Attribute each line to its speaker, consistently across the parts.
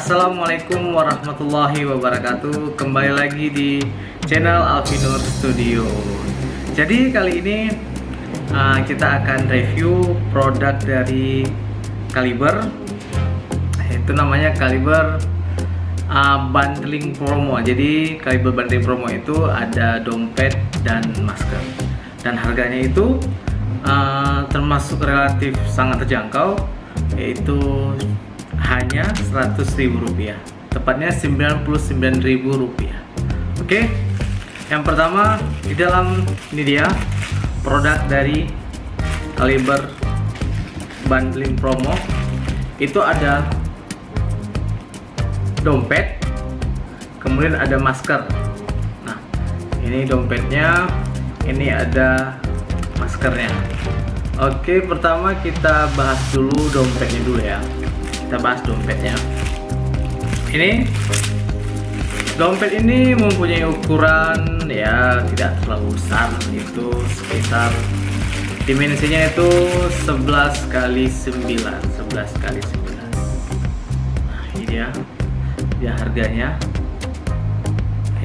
Speaker 1: Assalamualaikum warahmatullahi wabarakatuh. Kembali lagi di channel Alvinur Studio. Jadi kali ini kita akan review produk dari Caliber. Itu namanya Caliber bundling promo. Jadi Caliber bundling promo itu ada dompet dan masker. Dan harganya itu termasuk relatif sangat terjangkau, yaitu hanya Rp100.000, tepatnya Rp99.000. Oke, yang pertama di dalam ini dia produk dari Caliber bundling promo. Itu ada dompet, kemudian ada masker. Nah, ini dompetnya, ini ada maskernya. Oke, pertama kita bahas dulu dompetnya dulu ya. Kita bahas dompetnya. Ini dompet ini mempunyai ukuran ya tidak terlalu besar, itu sekitar dimensinya itu 11x9. Nah, ini dia harganya.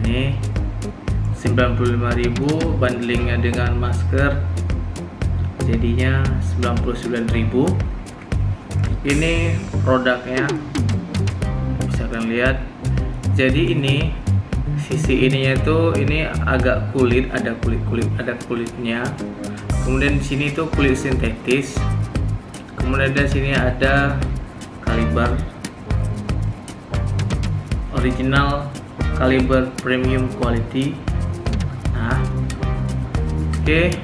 Speaker 1: Ini 95.000, bundlingnya dengan masker jadinya 99.000. Ini produknya, bisa kalian lihat. Jadi ini sisi ininya itu ini agak kulit, ada kulitnya. Kemudian di sini itu kulit sintetis. Kemudian di sini ada Caliber original, Caliber premium quality. Nah, oke,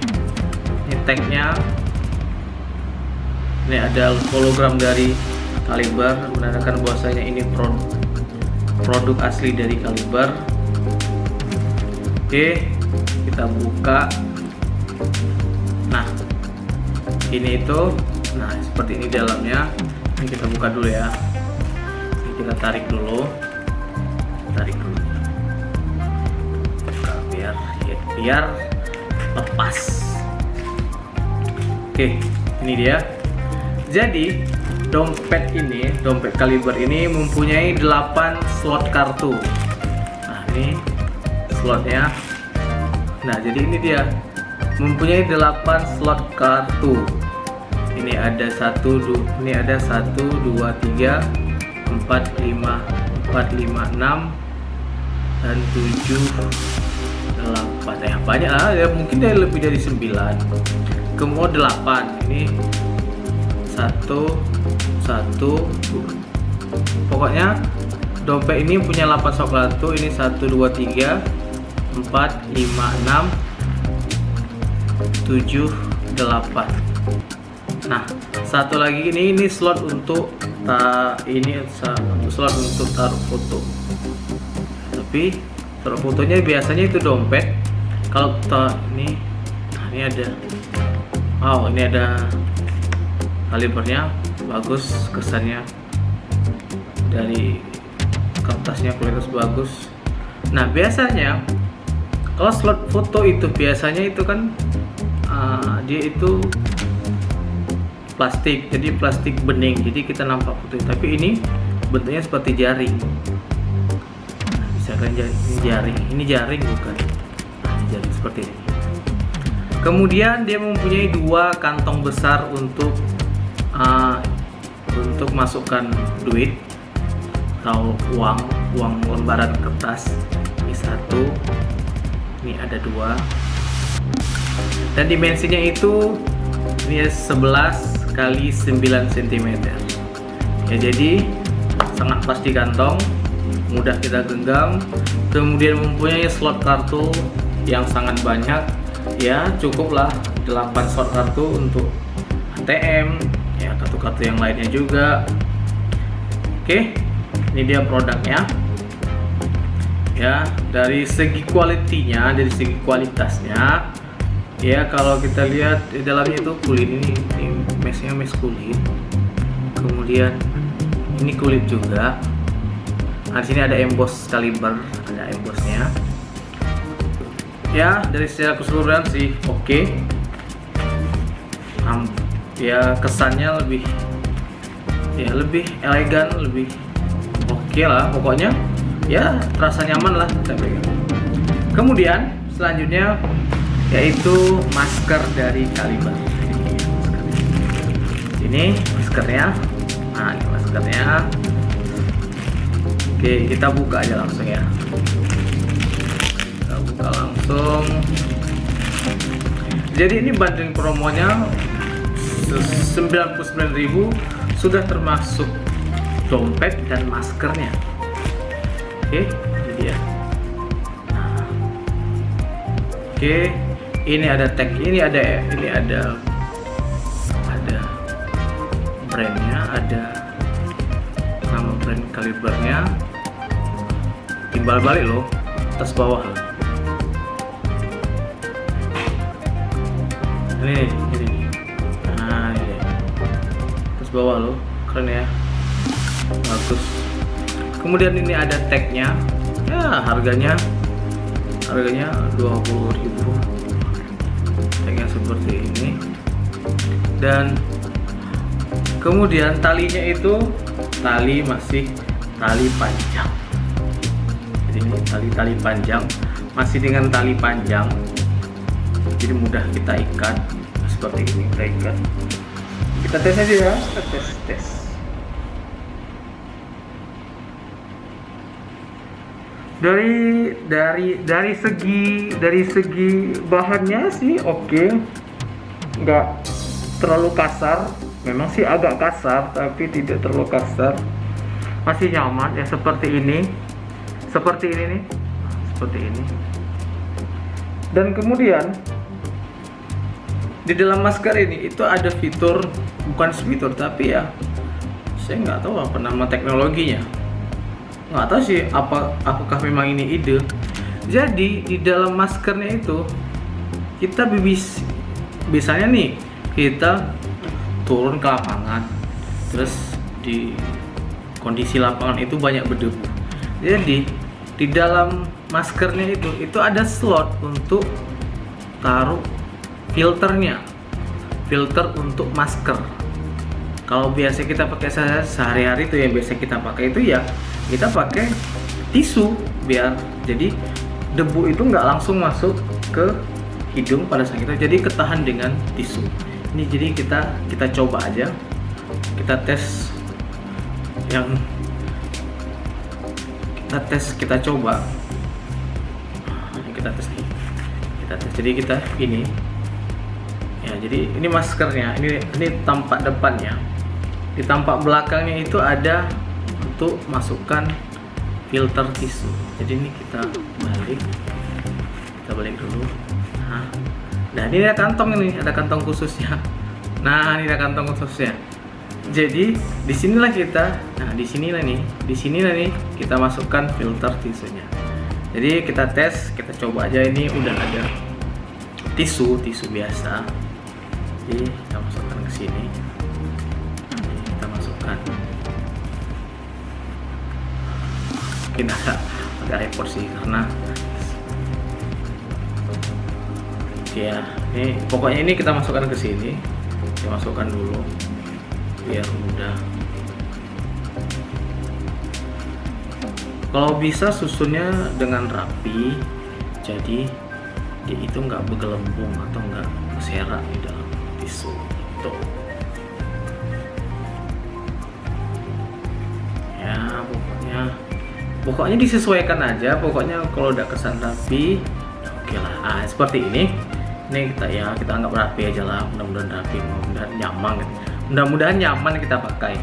Speaker 1: ini tagnya. Ini ada hologram dari Caliber menandakan bahwasanya ini produk asli dari Caliber. Oke, kita buka. Nah, ini itu, nah seperti ini dalamnya. Ini kita buka dulu ya. Ini kita tarik dulu, buka biar lepas. Oke, ini dia. Jadi dompet Caliber ini mempunyai 8 slot kartu. Nah, ini slotnya. Nah, jadi ini dia mempunyai 8 slot kartu. Ini ada 1, 2, 3, 4, 5, 6 dan 7, 8. Ya, banyak lah ya, mungkin dari lebih dari 9. Kemudian 8. Ini 1, 2. Pokoknya dompet ini punya 8 slot kartu. Ini 1, 2, 3, 4, 5, 6, 7, 8. Nah, satu lagi ini slot untuk slot untuk taruh foto. Tapi taruh fotonya biasanya itu dompet. Kalau ini, nah ini ada, wow, ini ada Calibernya, bagus kesannya, dari kertasnya kualitas bagus. Nah, biasanya kalau slot foto itu biasanya itu kan dia itu plastik, jadi plastik bening, jadi kita nampak foto. Tapi ini bentuknya seperti jaring. Nah, bisa kan ini jaring bukan? Nah, ini jaring seperti ini. Kemudian dia mempunyai 2 kantong besar untuk masukkan duit atau uang lembaran kertas. Ini 1, ini ada 2, dan dimensinya itu ini 11x9 cm ya, jadi sangat pas di kantong, mudah kita genggam. Kemudian mempunyai slot kartu yang sangat banyak ya, cukuplah 8 slot kartu untuk ATM ya, kartu-kartu yang lainnya juga. Oke, ini dia produknya ya. Dari segi kualitasnya ya, kalau kita lihat di dalamnya itu kulit. Ini mesnya mes kulit, kemudian ini kulit juga. Nah, di sini ada emboss Caliber, ada embossnya ya. Dari secara keseluruhan sih oke. Ya, kesannya lebih elegan, lebih oke. oke lah, pokoknya ya terasa nyaman lah kita pegang. Kemudian selanjutnya yaitu masker dari Caliber. Ini maskernya. Nah, ini maskernya. Oke, kita buka aja langsung ya. Kita buka langsung. Jadi ini bundling promonya 99.000 sudah termasuk dompet dan maskernya. Oke, ini dia. Nah. Oke, ini ada tag, ini ada brandnya, ada nama brand Calibernya. Timbal balik loh, atas bawah loh. Ini. Nah, ini atas bawah loh, keren ya, bagus. Kemudian ini ada tagnya, ya harganya 20.000. Tagnya seperti ini. Dan kemudian talinya itu masih tali panjang. Jadi ini tali panjang, masih dengan tali panjang. Jadi mudah kita ikat seperti ini, kita ikat. Kita tes aja ya, kita tes. Dari segi bahannya sih oke. Nggak terlalu kasar. Memang sih agak kasar, tapi tidak terlalu kasar. Masih nyaman ya, seperti ini nih, seperti ini. Dan kemudian di dalam masker ini itu ada fitur, bukan fitur tapi ya saya nggak tahu apa nama teknologinya, nggak tahu sih apakah memang ini ide. Jadi di dalam maskernya itu kita biasanya nih kita turun ke lapangan, terus di kondisi lapangan itu banyak berdebu. Jadi di dalam maskernya itu ada slot untuk taruh filter untuk masker. Kalau biasa kita pakai sehari-hari itu yang biasa kita pakai itu ya kita pakai tisu, biar jadi debu itu nggak langsung masuk ke hidung pada saat kita, jadi ketahan dengan tisu. Ini jadi kita coba aja, kita tes coba. Kita tes. Jadi kita ini ya, jadi ini maskernya, ini tampak depannya. Di tampak belakangnya itu ada untuk masukkan filter tisu. Jadi ini kita balik dulu. Nah ini ada kantong, ada kantong khususnya. Nah ini ada kantong khususnya. Jadi disinilah di sinilah nih kita masukkan filter tisunya. Jadi kita tes, kita coba aja. Ini udah ada tisu biasa. Jadi kita masukkan ke sini. Kita masukkan. Mungkin ada repot sih karena ya, ini pokoknya ini kita masukkan ke sini. Kita masukkan dulu biar mudah. Kalau bisa susunnya dengan rapi, jadi dia itu nggak bergelembung atau nggak berserak di dalam tisu itu. Ya pokoknya disesuaikan aja. Pokoknya kalau udah kesan rapi, oke lah. Seperti ini. Ini kita anggap rapi aja lah, mudah-mudahan rapi, mudah-mudahan nyaman kita pakai.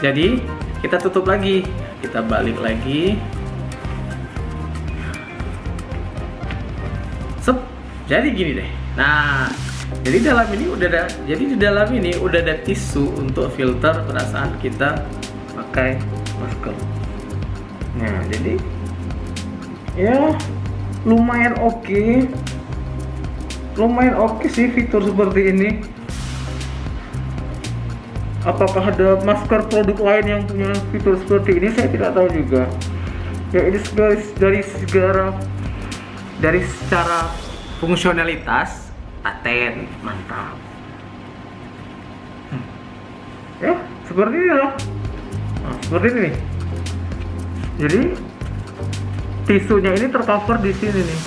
Speaker 1: Jadi kita tutup lagi, kita balik lagi. Jadi gini deh. Nah, jadi di dalam ini udah ada tisu untuk filter pada saat kita pakai masker. Nah, jadi ya lumayan oke sih fitur seperti ini. Apakah ada masker produk lain yang punya fitur seperti ini, saya tidak tahu juga. Ya ini dari secara fungsionalitas paten mantap. Ya seperti ini loh. Nah, seperti ini nih.
Speaker 2: Jadi tisunya ini tercover di sini nih.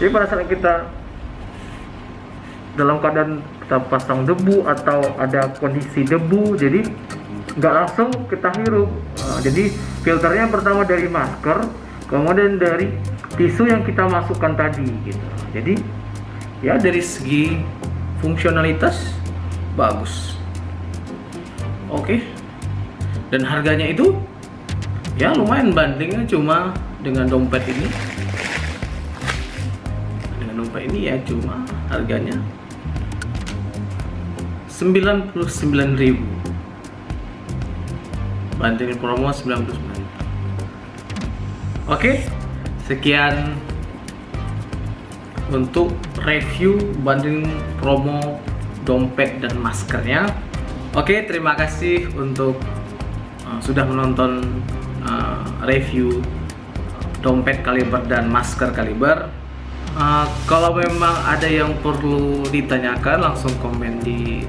Speaker 2: Jadi pada saat kita dalam keadaan kita pasang debu atau ada kondisi debu, jadi nggak langsung kita hirup. Jadi filternya pertama dari masker, kemudian dari tisu yang kita masukkan tadi gitu. Jadi
Speaker 1: ya dari segi fungsionalitas bagus. Oke. Dan harganya itu ya lumayan, bandingnya cuma dengan dompet ini. Dengan dompet ini ya cuma harganya 99.000. Bandingin promo 99. Oke, sekian untuk review banding promo dompet dan maskernya. Oke, terima kasih untuk sudah menonton review dompet Kaliber dan masker Kaliber. Kalau memang ada yang perlu ditanyakan, langsung komen di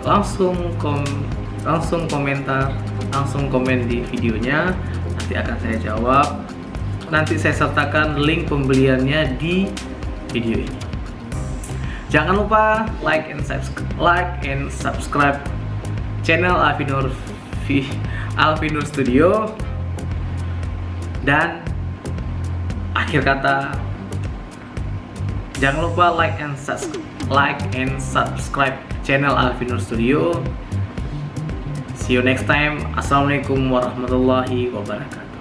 Speaker 1: videonya, nanti akan saya jawab. Nanti saya sertakan link pembeliannya di video ini. Jangan lupa like and subscribe channel Alvinur Studio. Dan akhir kata, jangan lupa like and subscribe channel Alvinur Studio. See you next time. Assalamualaikum warahmatullahi wabarakatuh.